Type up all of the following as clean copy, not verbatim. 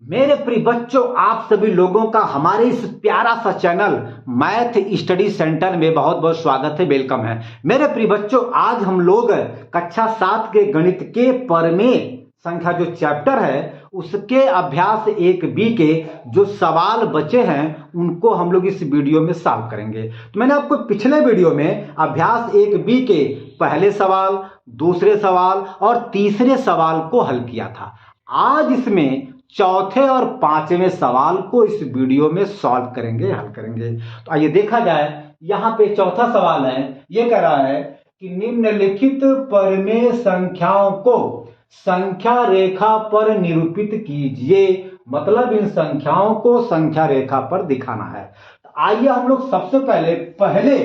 मेरे प्रिय बच्चों, आप सभी लोगों का हमारे इस प्यारा सा चैनल मैथ स्टडी सेंटर में बहुत बहुत स्वागत है, वेलकम है। मेरे प्रिय बच्चों, आज हम लोग कक्षा 7 के गणित के परमेय संख्या जो चैप्टर है उसके अभ्यास 1B के जो सवाल बचे हैं उनको हम लोग इस वीडियो में सॉल्व करेंगे। तो मैंने आपको पिछले वीडियो में अभ्यास 1B के पहले सवाल, दूसरे सवाल और तीसरे सवाल को हल किया था। आज इसमें चौथे और पांचवें सवाल को इस वीडियो में सॉल्व करेंगे, हल करेंगे। तो आइए देखा जाए। यहां पे चौथा सवाल है, ये कह रहा है कि निम्नलिखित परमेय संख्याओं को संख्या रेखा पर निरूपित कीजिए। मतलब इन संख्याओं को संख्या रेखा पर दिखाना है। तो आइए हम लोग सबसे पहले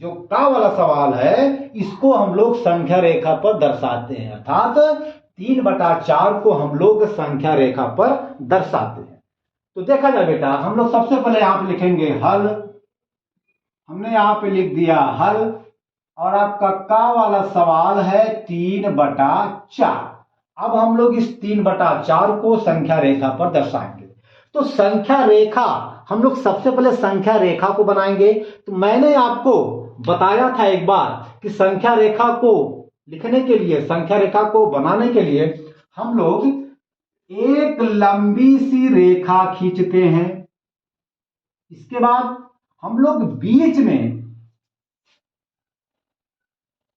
जो का वाला सवाल है इसको हम लोग संख्या रेखा पर दर्शाते हैं, अर्थात 3/4 को हम लोग संख्या रेखा पर दर्शाते हैं। तो देखा जाए बेटा, हम लोग सबसे पहले यहां पे लिखेंगे हल। हमने यहां पे लिख दिया हल और आपका का वाला सवाल है 3/4। अब हम लोग इस 3/4 को संख्या रेखा पर दर्शाएंगे। तो संख्या रेखा हम लोग सबसे पहले संख्या रेखा को बनाएंगे। तो मैंने आपको बताया था एक बार कि संख्या रेखा को लिखने के लिए, संख्या रेखा को बनाने के लिए हम लोग एक लंबी सी रेखा खींचते हैं। इसके बाद हम लोग बीच में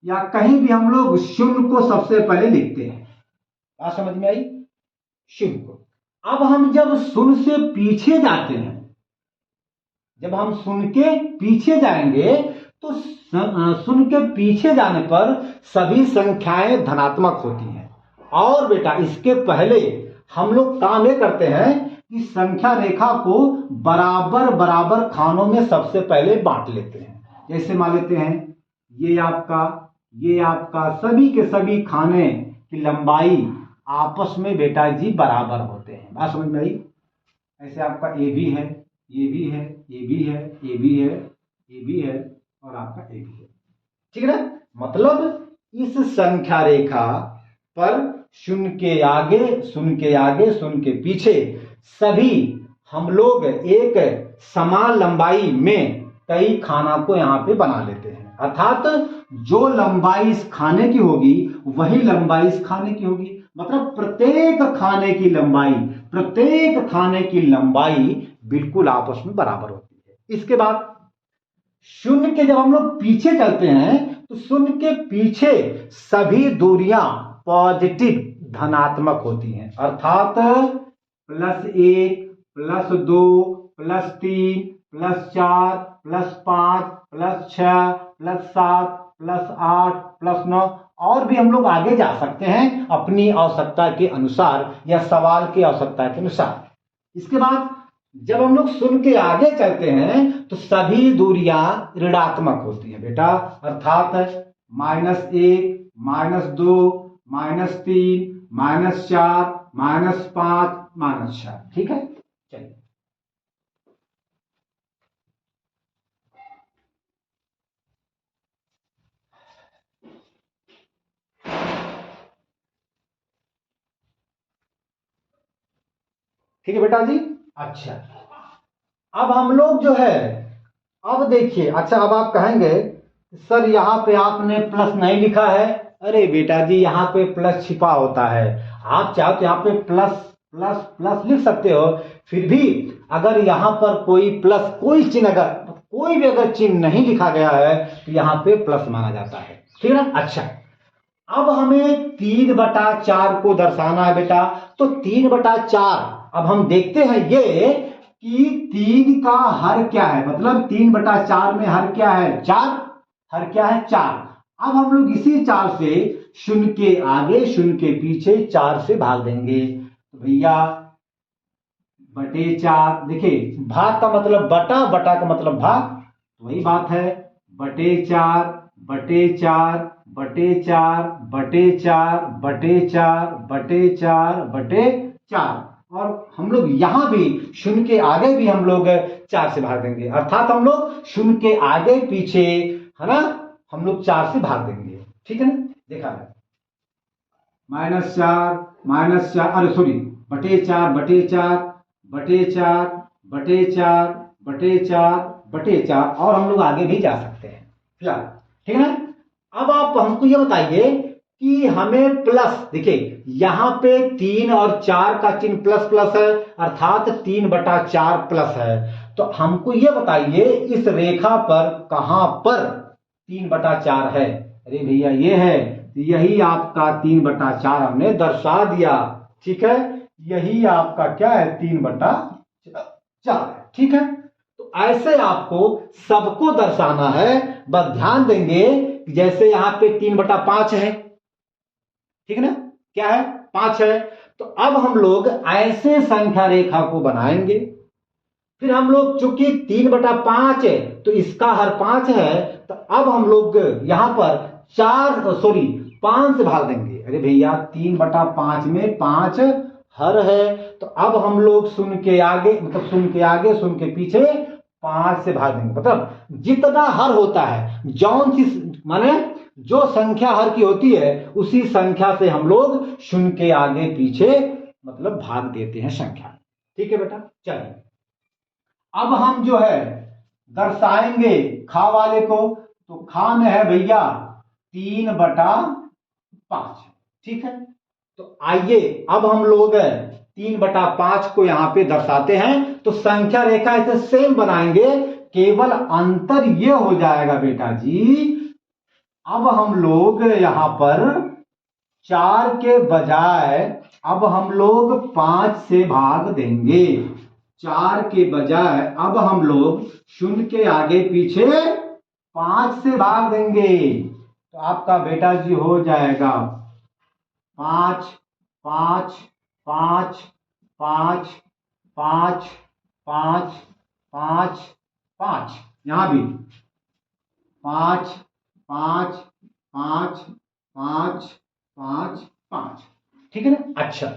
या कहीं भी हम लोग शून्य को सबसे पहले लिखते हैं। बात समझ में आई? शून्य को। अब हम जब शून्य से पीछे जाते हैं, जब हम शून्य के पीछे जाएंगे तो शून्य के पीछे जाने पर सभी संख्याएं धनात्मक होती हैं। और बेटा इसके पहले हम लोग काम ये करते हैं कि संख्या रेखा को बराबर बराबर खानों में सबसे पहले बांट लेते हैं। जैसे मान लेते हैं ये आपका सभी के सभी खाने की लंबाई आपस में बेटा जी बराबर होते हैं। बात समझ में आई? ऐसे आपका ए भी है, ये भी है, ये भी है, ये भी है, ये भी है और आपका ए भी है। ठीक है ना? मतलब इस संख्या रेखा पर शून्य के आगे, शून्य के आगे, शून्य के पीछे सभी हम लोग एक समान लंबाई में कई खाना को यहां पे बना लेते हैं। अर्थात जो लंबाई इस खाने की होगी वही लंबाई इस खाने की होगी। मतलब प्रत्येक खाने की लंबाई बिल्कुल आपस में बराबर होती है। इसके बाद शून्य के जब हम लोग पीछे चलते हैं तो शून्य के पीछे सभी दूरियां पॉजिटिव धनात्मक होती हैं। अर्थात +1, +2, +3, +4, +5, +6, +7, +8, +9 और भी हम लोग आगे जा सकते हैं अपनी आवश्यकता के अनुसार या सवाल की आवश्यकता के अनुसार। इसके बाद जब हम लोग शून्य के आगे चलते हैं तो सभी दूरियां ऋणात्मक होती हैं बेटा। अर्थात -1, -2, -3, -4, -5, -6। ठीक है, चलिए ठीक है बेटा जी। अच्छा, अब हम लोग जो है, अब देखिए, अच्छा अब आप कहेंगे सर यहाँ पे आपने प्लस नहीं लिखा है। अरे बेटा जी, यहाँ पे प्लस छिपा होता है। आप चाहो तो यहाँ पे प्लस प्लस प्लस लिख सकते हो। फिर भी अगर यहाँ पर कोई प्लस, कोई चिन्ह, अगर कोई भी अगर चिन्ह नहीं लिखा गया है तो यहाँ पे प्लस माना जाता है। ठीक है ना? अच्छा, अब हमें 3/4 को दर्शाना है बेटा। तो 3/4 अब हम देखते हैं ये कि 3 का हर क्या है। मतलब 3/4 में हर क्या है? 4। हर क्या है? 4। अब हम लोग इसी 4 से शून्य के आगे, शून्य के पीछे 4 से भाग देंगे। तो भैया /4, देखिए भाग का मतलब बटा, बटा का मतलब भाग, वही बात है। /4, /4, /4, /4, /4, /4 और हम लोग यहां भी शून्य के आगे भी हम लोग 4 से भाग देंगे। अर्थात हम लोग शून्य के आगे पीछे, है ना, हम लोग 4 से भाग देंगे। ठीक है ना? देखा है -4, -4, अरे सॉरी, बटे 4 बटे 4 बटे 4 बटे 4 बटे 4 बटे 4, और हम लोग आगे भी जा सकते हैं फिलहाल, ठीक है ना। अब आप हमको ये बताइए कि हमें प्लस, देखिए यहां पे 3 और 4 का चिन्ह प्लस प्लस है, अर्थात 3/4 प्लस है। तो हमको ये बताइए इस रेखा पर कहां पर 3/4 है। अरे भैया ये है, यही आपका 3/4 हमने दर्शा दिया, ठीक है। यही आपका क्या है, 3/4, ठीक है। तो ऐसे आपको सबको दर्शाना है। बस ध्यान देंगे जैसे यहां पे 3/5 है, ठीक है ना, क्या है, 5 है। तो अब हम लोग ऐसे संख्या रेखा को बनाएंगे। फिर हम लोग चूंकि 3/5 है तो इसका हर 5 है, तो अब हम लोग यहां पर 5 से भाग देंगे। अरे भैया 3/5 में 5 हर है, तो अब हम लोग शून्य के आगे, मतलब शून्य के आगे शून्य के पीछे 5 से भाग देंगे। मतलब जितना हर होता है, जौन सी माने जो संख्या हर की होती है उसी संख्या से हम लोग शून्य के आगे पीछे मतलब भाग देते हैं संख्या, ठीक है बेटा। चलिए अब हम जो है दर्शाएंगे खा वाले को। तो खा में है भैया 3/5, ठीक है। तो आइए अब हम लोग 3/5 को यहां पे दर्शाते हैं। तो संख्या रेखा ऐसे सेम बनाएंगे, केवल अंतर ये हो जाएगा बेटा जी, अब हम लोग यहां पर 4 के बजाय अब हम लोग 5 से भाग देंगे। 4 के बजाय अब हम लोग शून्य के आगे पीछे 5 से भाग देंगे। तो आपका बेटा जी हो जाएगा 5 5 5 5 5 5 5 5, यहां भी 5 5 5 5 5 5, ठीक है ना। अच्छा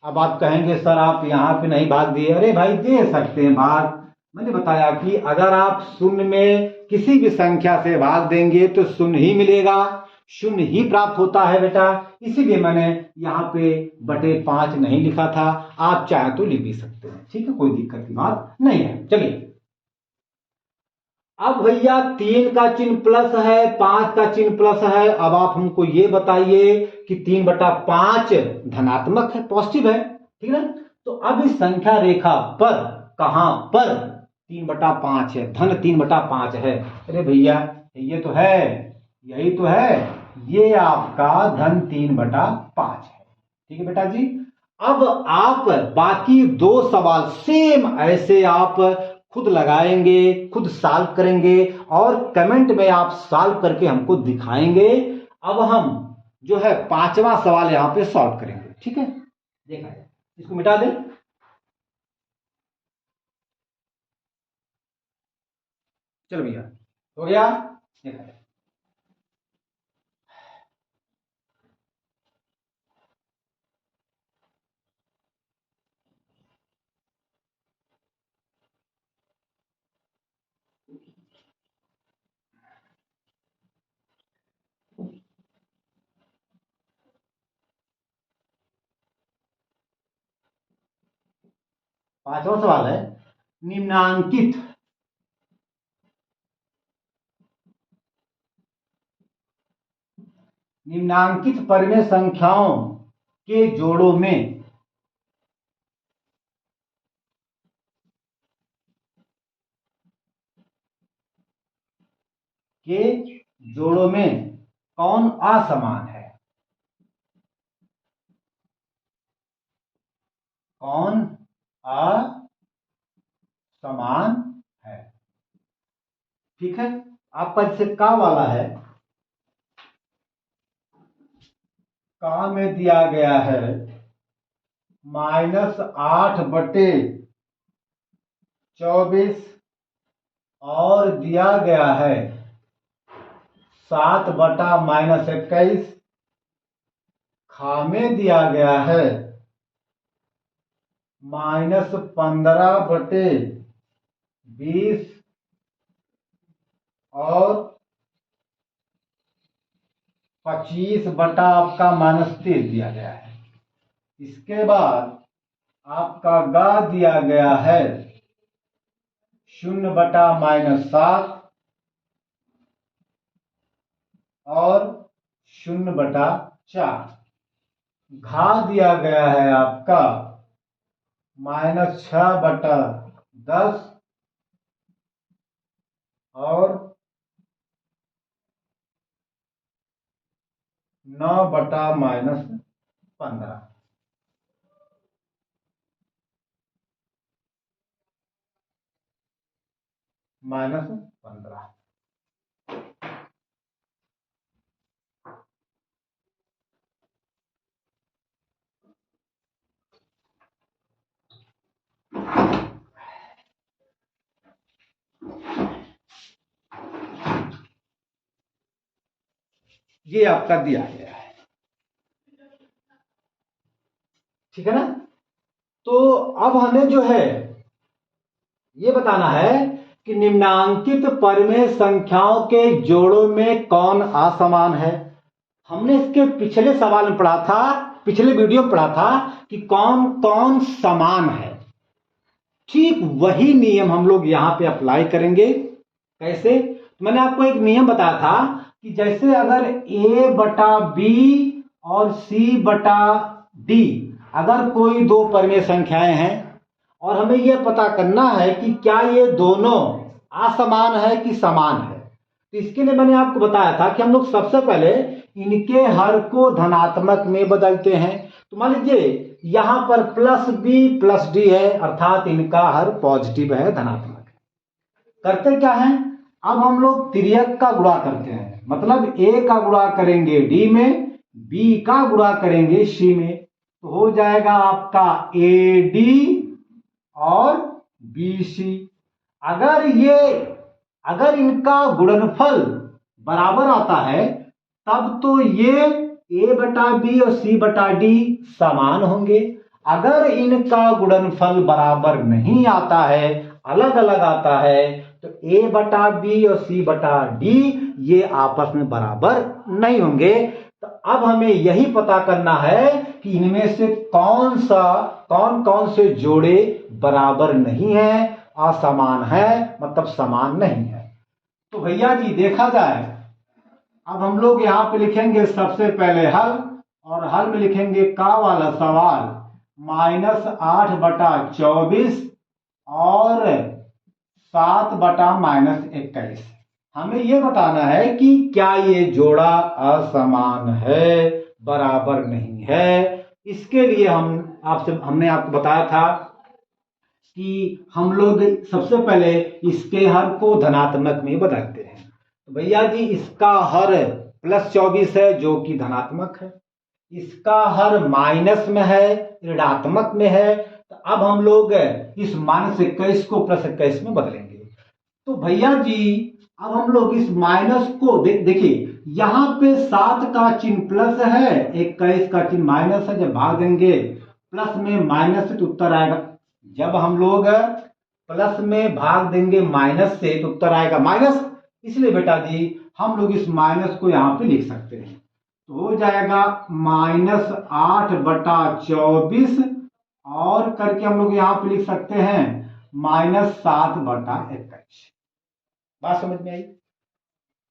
अब आप कहेंगे सर आप यहां पे नहीं भाग दिए। अरे भाई दे सकते हैं भाग। मैंने बताया कि अगर आप शून्य में किसी भी संख्या से भाग देंगे तो शून्य ही मिलेगा, शून्य ही प्राप्त होता है बेटा। इसीलिए मैंने यहाँ पे बटे 5 नहीं लिखा था, आप चाहे तो लिख भी सकते हैं, ठीक है, कोई दिक्कत की बात नहीं है। चलिए अब भैया 3 का चिन्ह प्लस है, 5 का चिन्ह प्लस है। अब आप हमको ये बताइए कि 3/5 धनात्मक है, पॉजिटिव है, ठीक है ना। तो अब इस संख्या रेखा पर कहां पर 3/5 है, धन 3/5 है। अरे भैया ये तो है, यही तो है, ये आपका धन 3/5 है, ठीक है बेटा जी। अब आप बाकी 2 सवाल सेम ऐसे आप खुद लगाएंगे, खुद सॉल्व करेंगे और कमेंट में आप सॉल्व करके हमको दिखाएंगे। अब हम जो है 5वां सवाल यहां पे सॉल्व करेंगे, ठीक है। देखा है, इसको मिटा दें। चलो भैया हो गया, देखा है। पांचवा सवाल है, निम्नांकित निम्नांकित परिमेय संख्याओं के जोड़ों में कौन असमान है, कौन असमान है, ठीक है। आपका जैसे का वाला है, का में दिया गया है -8/24 और दिया गया है 7/-21। खा में दिया गया है -15/20 और 25 बटा आपका -23 दिया गया है। इसके बाद आपका गा दिया गया है 0/-7 और 0/4। घा दिया गया है आपका -6/10 और 9/-15। -15। ये आपका दिया गया है, ठीक है ना। तो अब हमें जो है ये बताना है कि निम्नांकित परिमेय संख्याओं के जोड़ों में कौन असमान है। हमने इसके पिछले सवाल में पढ़ा था, पिछले वीडियो में पढ़ा था कि कौन कौन समान है। ठीक वही नियम हम लोग यहां पे अप्लाई करेंगे। कैसे? तो मैंने आपको एक नियम बताया था कि जैसे अगर a/b और c/d अगर कोई दो परिमेय संख्याएं हैं और हमें यह पता करना है कि क्या ये दोनों असमान है कि समान है, तो इसके लिए मैंने आपको बताया था कि हम लोग सबसे पहले इनके हर को धनात्मक में बदलते हैं। तो मान लीजिए यहां पर +b+d है, अर्थात इनका हर पॉजिटिव है, धनात्मक है। करते क्या है, अब हम लोग तिर्यक का गुणा करते हैं, मतलब a का गुणा करेंगे d में, b का गुणा करेंगे c में, तो हो जाएगा आपका AD और BC। अगर इनका गुणनफल बराबर आता है तब तो ये a/b और c/d समान होंगे। अगर इनका गुणनफल बराबर नहीं आता है, अलग अलग आता है, तो a/b और c/d ये आपस में बराबर नहीं होंगे। तो अब हमें यही पता करना है कि इनमें से कौन कौन से जोड़े बराबर नहीं है, असमान है, मतलब समान नहीं है। तो भैया जी देखा जाए, अब हम लोग यहां पे लिखेंगे सबसे पहले हल, और हल में लिखेंगे का वाला सवाल -8/24 और 7/-21। हमें यह बताना है कि क्या ये जोड़ा असमान है, बराबर नहीं है। इसके लिए हमने आपको बताया था कि हम लोग सबसे पहले इसके हर को धनात्मक में बदलते हैं। तो भैया जी इसका हर +24 है जो कि धनात्मक है, इसका हर माइनस में है, ऋणात्मक में है। तो अब हम लोग इस -21 को +21 में बदलेंगे। तो भैया जी अब हम लोग इस माइनस को देखिए, यहां पे 7 का चिन्ह प्लस है, 21 का चिन्ह माइनस है। जब भाग देंगे प्लस में माइनस से तो उत्तर आएगा, जब हम लोग प्लस में भाग देंगे माइनस से तो उत्तर आएगा माइनस। इसलिए बेटा जी हम लोग इस माइनस को यहां पे लिख सकते हैं, तो हो जाएगा -8/24 और करके हम लोग यहां पे लिख सकते हैं -7/21। बात समझ में आई?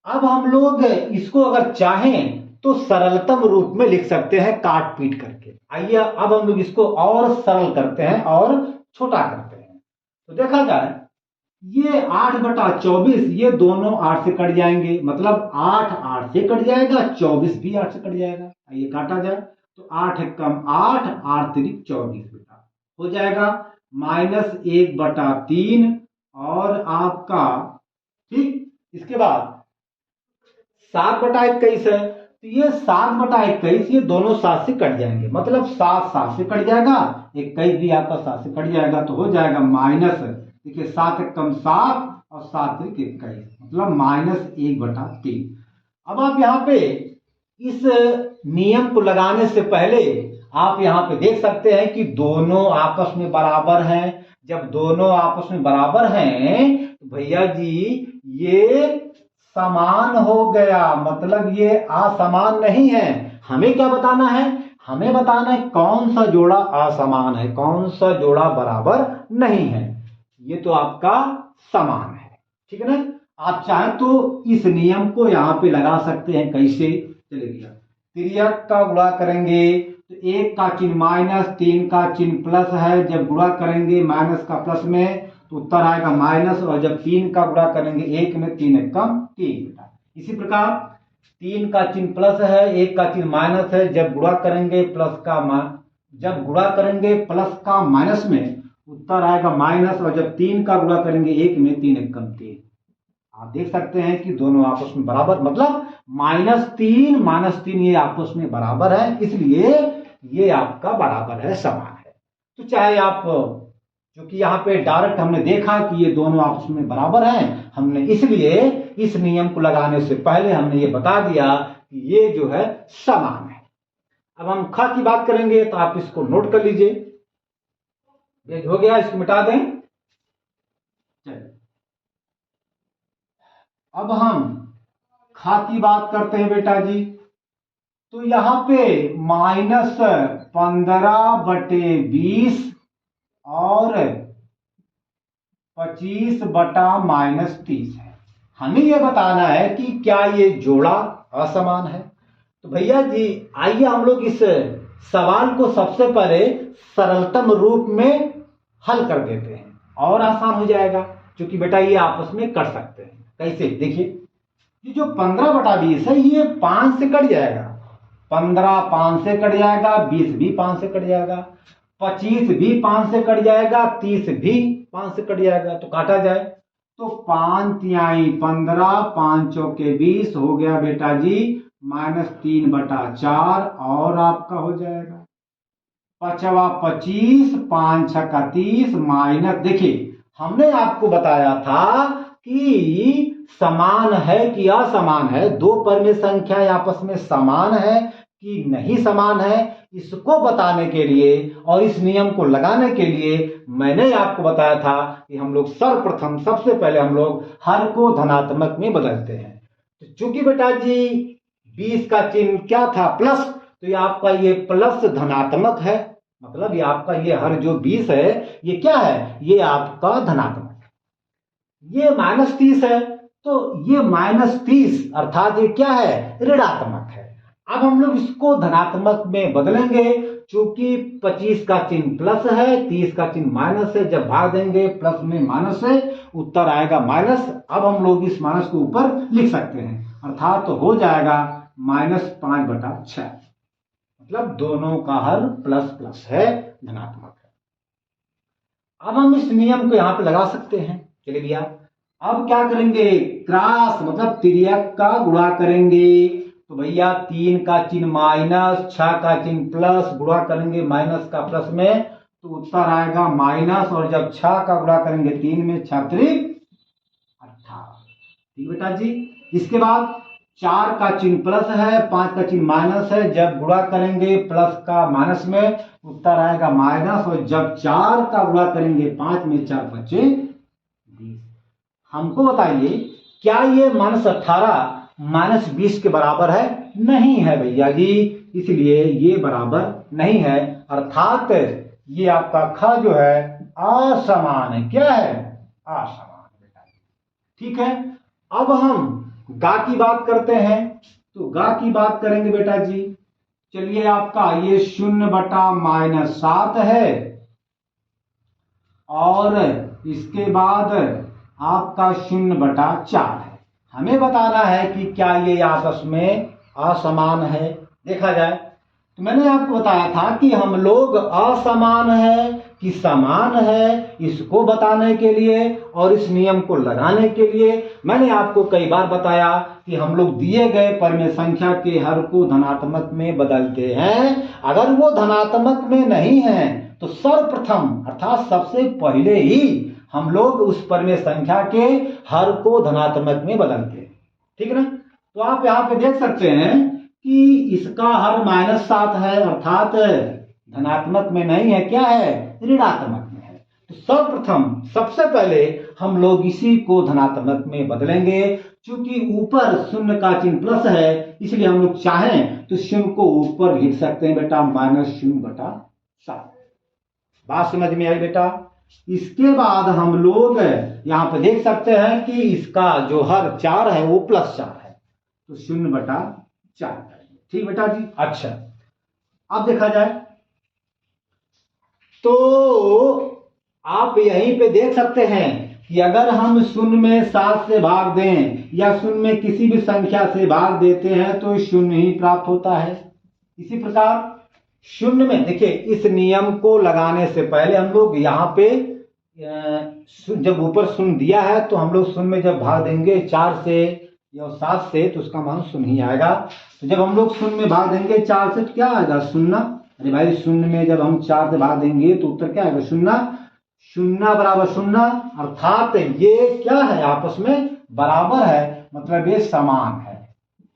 अब हम लोग इसको अगर चाहें तो सरलतम रूप में लिख सकते हैं काट पीट करके। आइए अब हम लोग इसको और सरल करते हैं और छोटा करते हैं। तो देखा जाए ये 8/24, ये दोनों 8 से कट जाएंगे, मतलब 8 8 से कट जाएगा, 24 भी 8 से कट जाएगा। आइए काटा जाए तो 8 कम 8, 8 3 24 बेटा हो जाएगा -1/3 और आपका ठीक। इसके बाद 7/21 है, तो ये 7/21 ये दोनों 7 से कट जाएंगे, मतलब 7 7 से कट जाएगा, 21 भी आपका 7 से कट जाएगा, तो हो जाएगा माइनस, देखिए 7 कम 7 और 7 3 21, मतलब -1/3। अब आप यहाँ पे इस नियम को लगाने से पहले आप यहाँ पे देख सकते हैं कि दोनों आपस में बराबर हैं। जब दोनों आपस में बराबर हैं तो भैया जी ये समान हो गया, मतलब ये असमान नहीं है। हमें क्या बताना है, हमें बताना है कौन सा जोड़ा असमान है, कौन सा जोड़ा बराबर नहीं है। ये तो आपका समान है, ठीक है ना। आप चाहें तो इस नियम को यहां पे लगा सकते हैं। कैसे? चलिए, तिर्यक का गुणा करेंगे तो 1 का चिन्ह माइनस, 3 का चिन्ह प्लस है। जब गुणा करेंगे माइनस का प्लस में तो उत्तर आएगा माइनस, और जब 3 का गुणा करेंगे 1 में 3 एकम 3 बेटा। इसी प्रकार 3 का चिन्ह प्लस है, 1 का चिन्ह माइनस है। जब गुणा करेंगे प्लस का माइनस में उत्तर आएगा माइनस, और जब 3 का गुणा करेंगे 1 में 3 एकम 3। आप देख सकते हैं कि दोनों आपस में बराबर, मतलब -3 ये आपस में बराबर है, इसलिए ये आपका बराबर है, समान है। तो चाहे आप, क्योंकि यहाँ पे डायरेक्ट हमने देखा कि ये दोनों आपस में बराबर हैं, हमने इसलिए इस नियम को लगाने से पहले हमने ये बता दिया कि ये जो है समान है। अब हम ख की बात करेंगे तो आप इसको नोट कर लीजिए। ये हो गया, इसको मिटा दें। चलिए, अब हम खा की बात करते हैं बेटा जी। तो यहां पे -15/20 और 25/-30 है। हमें यह बताना है कि क्या ये जोड़ा असमान है। तो भैया जी आइए हम लोग इस सवाल को सबसे पहले सरलतम रूप में हल कर देते हैं और आसान हो जाएगा, क्योंकि बेटा ये आपस में कर सकते हैं। कैसे? देखिए, ये जो 15/20 है ये 5 से कट जाएगा। 15 5 से कट जाएगा, 20 भी 5 से कट जाएगा, 25 भी 5 से कट जाएगा, 30 भी 5 से कट जाएगा। तो काटा जाए तो 5 तिहाई 15, 5 चौके 20 हो गया बेटा जी -3/4, और आपका हो जाएगा 5वां 25, 5 छक्का 30 माइनस। देखिए हमने आपको बताया था कि समान है कि असमान है, दो परिमेय संख्याएं आपस में समान है कि नहीं समान है, इसको बताने के लिए और इस नियम को लगाने के लिए मैंने आपको बताया था कि हम लोग सर्वप्रथम सबसे पहले हम लोग हर को धनात्मक में बदलते हैं। तो चूंकि बेटा जी 20 का चिन्ह क्या था? प्लस, तो ये आपका ये प्लस धनात्मक है, मतलब ये आपका ये हर जो 20 है ये क्या है? ये आपका धनात्मक है। ये -30 है तो ये -30 अर्थात ये क्या है? ऋणात्मक है। अब हम लोग इसको धनात्मक में बदलेंगे, चूंकि 25 का चिन्ह प्लस है, 30 का चिन्ह माइनस है। जब भाग देंगे प्लस में माइनस से उत्तर आएगा माइनस। अब हम लोग इस माइनस को ऊपर लिख सकते हैं, अर्थात तो हो जाएगा -5/6, मतलब दोनों का हर प्लस प्लस है, धनात्मक है। अब हम इस नियम को यहां पे लगा सकते हैं। चलिए भैया, अब क्या करेंगे? क्रॉस मतलब तिर्यक का गुणा करेंगे। तो भैया 3 का चिन्ह माइनस, 6 का चिन्ह प्लस, गुणा करेंगे माइनस का प्लस में तो उत्तर आएगा माइनस, और जब 6 का गुणा करेंगे 3 में 6 त्रिक 18। ठीक बेटा जी। इसके बाद 4 का चिन्ह प्लस है, 5 का चिन्ह माइनस है। जब गुणा करेंगे प्लस का माइनस में उत्तर आएगा माइनस, और जब 4 का गुणा करेंगे 5 में 4 बचे 20। हमको बताइए क्या ये -18 -20 के बराबर है? नहीं है भैया जी, इसलिए ये बराबर नहीं है, अर्थात ये आपका ख जो है असमान है। क्या है? असमान बेटा। ठीक है, अब हम गा की बात करते हैं। तो गा की बात करेंगे बेटा जी। चलिए, आपका ये 0/-7 है, और इसके बाद आपका 0/4 है। हमें बताना है कि क्या ये आपस में असमान है। देखा जाए तो मैंने आपको बताया था कि हम लोग असमान है कि समान है, इसको बताने के लिए और इस नियम को लगाने के लिए मैंने आपको कई बार बताया कि हम लोग दिए गए परिमेय संख्या के हर को धनात्मक में बदलते हैं। अगर वो धनात्मक में नहीं है तो सर्वप्रथम अर्थात सबसे पहले ही हम लोग उस परिमेय संख्या के हर को धनात्मक में बदलते हैं। ठीक है ना। तो आप यहाँ पे देख सकते हैं कि इसका हर -7 है, अर्थात धनात्मक में नहीं है, क्या है? ऋणात्मक में है। तो सर्वप्रथम सबसे पहले हम लोग इसी को धनात्मक में बदलेंगे। क्योंकि ऊपर शून्य का चिन्ह प्लस है, इसलिए हम लोग चाहें तो शून्य को ऊपर लिख सकते हैं बेटा -0/7। बात समझ में आई बेटा। इसके बाद हम लोग यहां पे देख सकते हैं कि इसका जो हर 4 है वो +4 है, तो 0/4। ठीक बेटा जी। अच्छा, अब देखा जाए तो आप यहीं पे देख सकते हैं कि अगर हम शून्य में 7 से भाग दें या शून्य में किसी भी संख्या से भाग देते हैं तो शून्य ही प्राप्त होता है। इसी प्रकार शून्य में देखिए, इस नियम को लगाने से पहले हम लोग यहाँ पे जब ऊपर शून्य दिया है तो हम लोग शून्य में जब भाग देंगे 4 से या 7 से तो उसका मान शून्य ही आएगा। तो जब हम लोग शून्य में भाग देंगे 4 से तो क्या आएगा? 0। अरे भाई, शून्य में जब हम 4 से भाग देंगे तो उत्तर क्या आएगा? 0। 0 बराबर 0, अर्थात ये क्या है? आपस में बराबर है, मतलब ये समान है।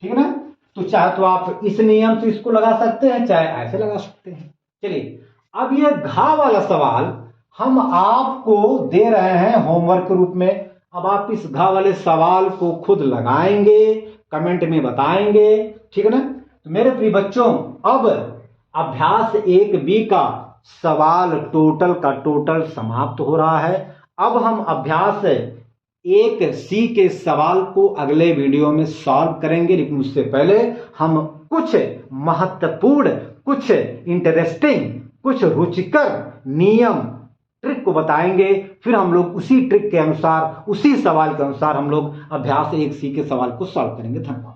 ठीक है ना। तो चाहे तो आप इस नियम से इसको लगा सकते हैं, चाहे ऐसे लगा सकते हैं। चलिए, अब ये घा वाला सवाल हम आपको दे रहे हैं होमवर्क के रूप में। अब आप इस घा वाले सवाल को खुद लगाएंगे, कमेंट में बताएंगे। ठीक है ना। तो मेरे प्रिय बच्चों, अब अभ्यास 1B का सवाल टोटल का टोटल समाप्त हो रहा है। अब हम अभ्यास 1C के सवाल को अगले वीडियो में सॉल्व करेंगे, लेकिन उससे पहले हम कुछ महत्वपूर्ण, कुछ इंटरेस्टिंग, कुछ रुचिकर नियम, ट्रिक को बताएंगे। फिर हम लोग उसी ट्रिक के अनुसार, उसी सवाल के अनुसार हम लोग अभ्यास 1C के सवाल को सॉल्व करेंगे। धन्यवाद।